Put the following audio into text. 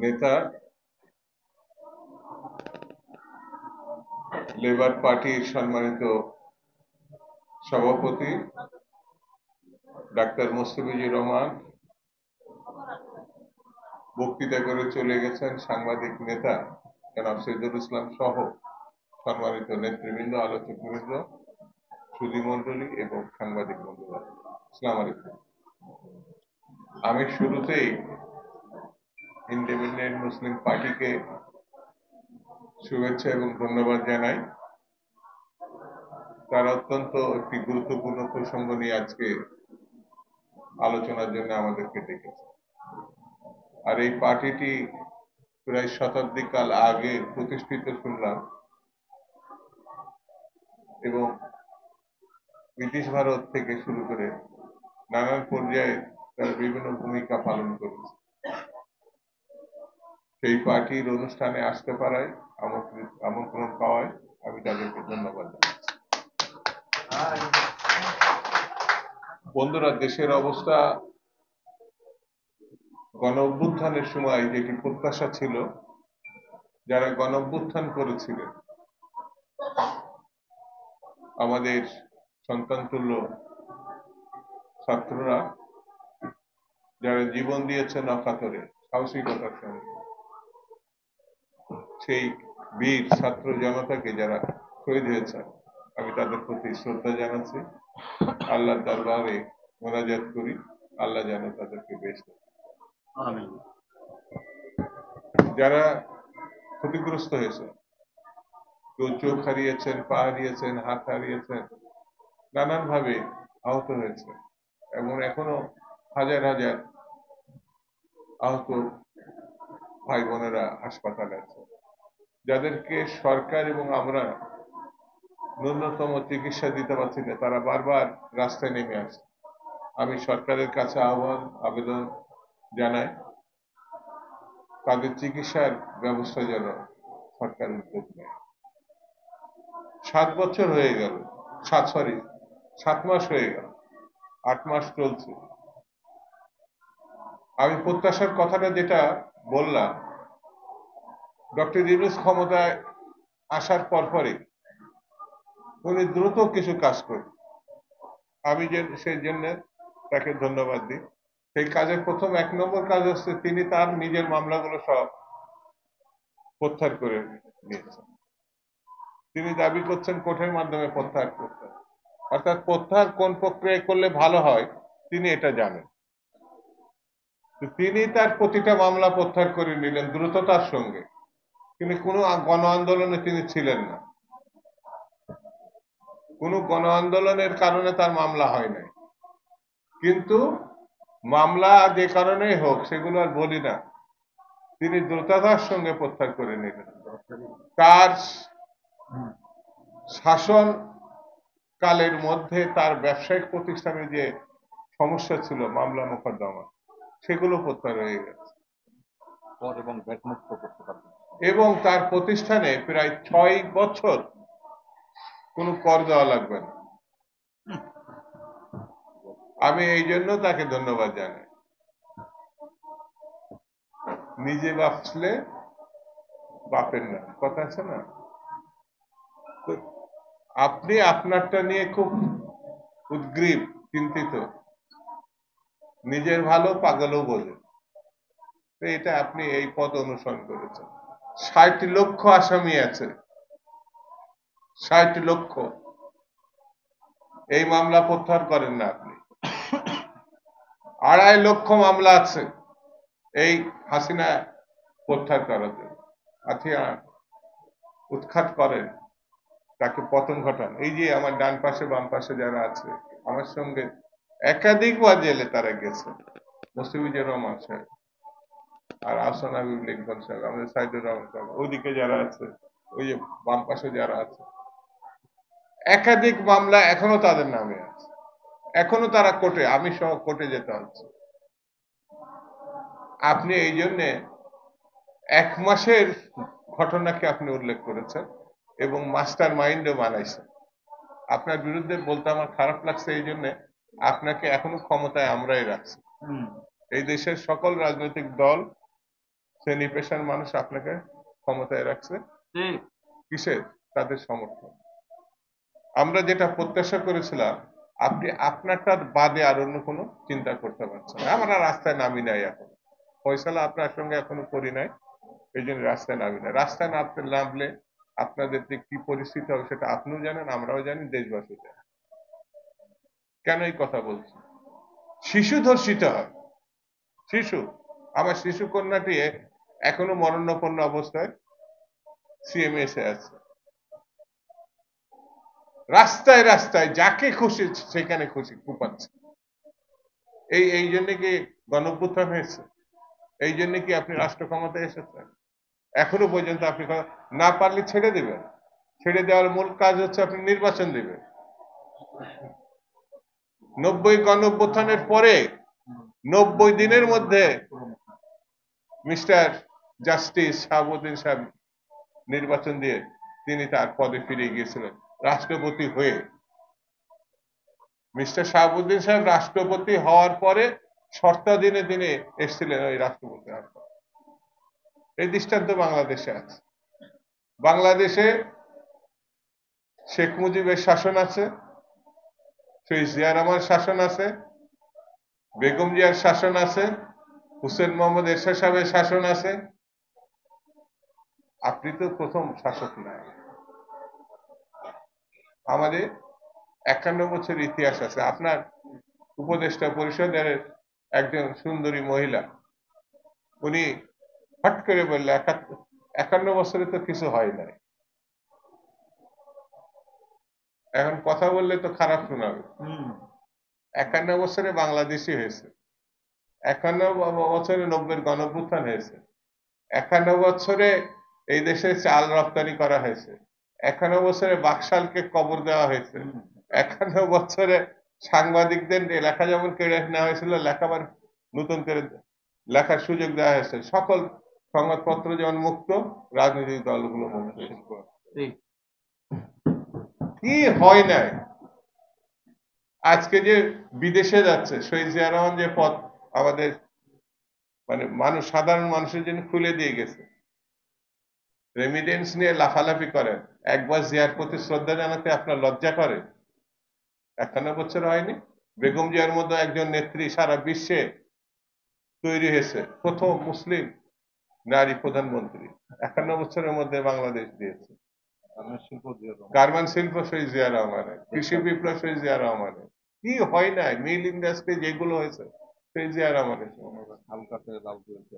নেতা, লেবার পার্টির সম্মানিত সভাপতি ডাক্তার মোস্তাফিজুর রহমান, বক্তৃতা করে চলে গেছেন সাংবাদিক নেতা জনাব সিরাজুল ইসলাম সহ সম্মানিত নেতৃবৃন্দ, আলোচক বৃন্দ, সুধী মন্ডলী এবং সাংবাদিক বন্ধুরা, আসসালামু আলাইকুম। আমি শুরুতেই ইন্ডিপেন্ডেন্ট মুসলিম পার্টিকে শুভেচ্ছা এবং ধন্যবাদ জানাই। তারা অত্যন্ত একটি গুরুত্বপূর্ণ প্রসঙ্গ নিয়ে আজকে আলোচনার জন্য আমাদেরকে ডেকেছে। আর এই পার্টিটি প্রায় শতাব্দী কাল আগে প্রতিষ্ঠিত শুনলাম এবং ব্রিটিশ ভারত থেকে শুরু করে নানান পর্যায়ে তারা বিভিন্ন ভূমিকা পালন করেছে। সেই পার্টির অনুষ্ঠানে আসতে পারায়, আমন্ত্রণ পাওয়ায় আমি তাদেরকে ধন্যবাদ জানাচ্ছি। বন্ধুরা, দেশের অবস্থা গণ অভ্যুত্থানের সময় যেটি প্রত্যাশা ছিল, যারা গণ অভ্যুত্থান করেছিলেন আমাদের সন্তানতুল্য ছাত্ররা, যারা জীবন দিয়েছেন অকাতরে সাহসিকতার সঙ্গে, সেই বীর ছাত্র জনতাকে যারা শহীদ হয়েছেন, আমি তাদের প্রতি শ্রদ্ধা জানাচ্ছি। আল্লাহর দরবারে মোনাজাত করি, আল্লাহ যেন তাদেরকে বেশ আমিন। যারা ক্ষতিগ্রস্ত হয়েছে, কেউ চোখ হারিয়েছেন, পা হারিয়েছেন, হাত হারিয়েছেন, নানান ভাবে আহত হয়েছে এবং এখনো হাজার হাজার আহত ভাই বোনেরা হাসপাতালে আছে, যাদেরকে সরকার এবং আমরা ন্যূনতম চিকিৎসা দিতে পারছি না, তারা বারবার রাস্তায় নেমে আসছে। আমি সরকারের কাছে আবেদন জানাই, তাদের চিকিৎসার ব্যবস্থা যেন সরকার উদ্যোগ নেয়। 7 বছর হয়ে গেল, 7 মাস হয়ে গেল, 8 মাস চলছে। আমি প্রত্যাশার কথাটা যেটা বললাম, ডক্টর ইউনূস ক্ষমতায় আসার পরপরই উনি দ্রুত কিছু কাজ করেন। আমি সেই জন্য তাকে ধন্যবাদ দিই। সেই কাজের প্রথম 1 নম্বর কাজ হচ্ছে তিনি তার নিজের মামলাগুলো সব প্রত্যাহার করে নিয়েছেন। তিনি দাবি করছেন কোর্টের মাধ্যমে প্রত্যাহার করতে, অর্থাৎ প্রত্যাহার কোন প্রক্রিয়ায় করলে ভালো হয় তিনি এটা জানেন। তিনি তার প্রতিটা মামলা প্রত্যাহার করে নিলেন দ্রুততার সঙ্গে। তিনি কোনো গণ আন্দোলনে তিনি ছিলেন না, কোনো গণ আন্দোলনের কারণে তার মামলা হয় নাই, কিন্তু মামলা যে কারণেই হোক সেগুলো আর বলি না, তিনি দ্রুততার সঙ্গে প্রত্যাহার করে নিলেন। তার শাসন কালের মধ্যে তার ব্যবসায়িক প্রতিষ্ঠানে যে সমস্যা ছিল মামলা মোকদ্দমা, সেগুলো প্রত্যাহার হয়ে গেছে এবং ভ্যাট মুক্ত করতে পারবেন। এবং তার প্রতিষ্ঠানে প্রায় 6 বছর কোনো কর দেওয়া লাগবে না। আমি এই জন্য তাকে ধন্যবাদ জানাই। নিজে বাঁচলে বাপের না, কথা আছে না? তো আপনি আপনারটা নিয়ে খুব উদ্গ্রীব, চিন্তিত, নিজের ভালো পাগলও বোঝেন, তো এটা আপনি এই পথ অনুসরণ করেছেন। 60 লক্ষ আসামি আছে, 60 লক্ষ। এই মামলা প্রত্যাহার করেন না আপনি। 2.5 লক্ষ মামলা আছে এই হাসিনা প্রত্যাহার করার জন্য। আচ্ছা, উৎখাত করেন, তাকে পতন ঘটান। এই যে আমার ডান পাশে বাম পাশে যারা আছে, আমার সঙ্গে একাধিকবার জেলে তারা গেছে, মুস্তাফিজুর রহমান সাহেব আর আহসান হাবিব লিঙ্কন সাহেব, আমাদের সাইদুর রহমান সাহেব, ওইদিকে যারা আছে, ওই যে বাম পাশে যারা আছে, একাধিক মামলা এখনো তাদের নামে আছে, এখনো তারা কোর্টে, আমি সহ কোর্টে যেতে হচ্ছে। আপনি এই জন্যে 1 মাসের ঘটনাকে আপনি উল্লেখ করেছেন এবং মাস্টার মাইন্ডও বানাইছেন। আপনার বিরুদ্ধে বলতে আমার খারাপ লাগছে, এই জন্য আপনাকে এখনো ক্ষমতায় আমরাই রাখছি। এই দেশের সকল রাজনৈতিক দল শ্রেণী পেশার মানুষ আপনাকে ক্ষমতায় রাখছে ঠিক। কিসের? তাদের সমর্থন। আমরা যেটা প্রত্যাশা করেছিলাম, আপনি আপনারটার বাদে আর অন্য কোনো চিন্তা করতে পারছেন না। আমরা রাস্তায় নামি নাই এখন, ফয়সালা আপনার সঙ্গে এখনো করি নাই, এই জন্য রাস্তায় নামি নাই। রাস্তায় নামলে আপনাদের যে কি পরিস্থিতি হবে সেটা আপনিও জানেন, আমরাও জানি, দেশবাসী জানে। কেন এই কথা বলছি? শিশু ধর্ষিত হয়, শিশু। আমার শিশু কন্যাটি এখনো মরণাপন্ন অবস্থায় সিএমএসে আছে। রাস্তায় রাস্তায় যাকে খুশি সেখানে খুশি কুপাচ্ছে। এই জন্য কি গণঅভ্যুত্থান হয়েছে? এই জন্য কি আপনি রাষ্ট্র ক্ষমতায় এসেছেন? এখনো পর্যন্ত আপনি না পারলে ছেড়ে দেবেন। ছেড়ে দেওয়ার মূল কাজ হচ্ছে আপনি নির্বাচন দিবেন। 90 গণঅভ্যুত্থানের পরে 90 দিনের মধ্যে মিস্টার জাস্টিস শাহাবুদ্দিন সাহেব নির্বাচন দিয়ে তিনি তার পদে ফিরে গিয়েছিলেন রাষ্ট্রপতি হয়ে। মিস্টার শাহাবুদ্দিন সাহেব রাষ্ট্রপতি হওয়ার পরে শর্তাধীনে তিনি এসেছিলেন ওই রাষ্ট্রপতি হওয়ার পর। এই দৃষ্টান্ত বাংলাদেশে আছে। বাংলাদেশে শেখ মুজিবের শাসন আছে, শহীদ জিয়া রহমানের শাসন আছে, বেগম জিয়ার শাসন আছে, হুসেন মোহাম্মদ এরশাদ সাহেবের শাসন আছে। আপনি তো প্রথম শাসক নয়। আমাদের 51 বছর ইতিহাস আছে। আপনার উপদেষ্টা পরিষদের একজন সুন্দরী মহিলা, উনি হট করে বললে 51 বছরে তো কিছু হয় নাই। এখন কথা বললে তো খারাপ শোনাবে। 51 বছরে বাংলাদেশি হয়েছে, 51 বছরে 90 গণঅভ্যুত্থান হয়েছে, 51 বছরে এই দেশে চাল রপ্তানি করা হয়েছে, 51 বছরে বাকশালকে কবর দেওয়া হয়েছে, 51 বছরে সাংবাদিকদের লেখা যেমন কেড়ে নেওয়া হয়েছিল, লেখাবার নতুন করে লেখার সুযোগ দেওয়া হয়েছে। সকল সংবাদপত্র যেমন মুক্ত, রাজনৈতিক দলগুলো মুক্ত। কি হয় নাই? আজকে যে বিদেশে যাচ্ছে শহীদ জিয়া রহমান, যে পথ আমাদের মানে মানুষ, সাধারণ মানুষের জন্য খুলে দিয়ে গেছে, রেমিডেন্স নিয়ে লাফালাফি করেন, একবার জিয়ার প্রতি শ্রদ্ধা জানাতে আপনার লজ্জা করে? 51 বছর হয়নি? বেগম জিয়ার মতো একজন নেত্রী সারা বিশ্বে তৈরি হয়েছে, প্রথম মুসলিম নারী প্রধানমন্ত্রী, 51 বছরের মধ্যে বাংলাদেশ দিয়েছে। গার্মেন্ট শিল্প শহীদ জিয়া রহমানের, কৃষি বিপ্লব শহীদ জিয়া রহমানের। কি হয় নাই? মিল ইন্ডাস্ট্রি যেগুলো হয়েছে শহীদ জিয়া রহমানের। হালকাতে লাভ হয়েছে।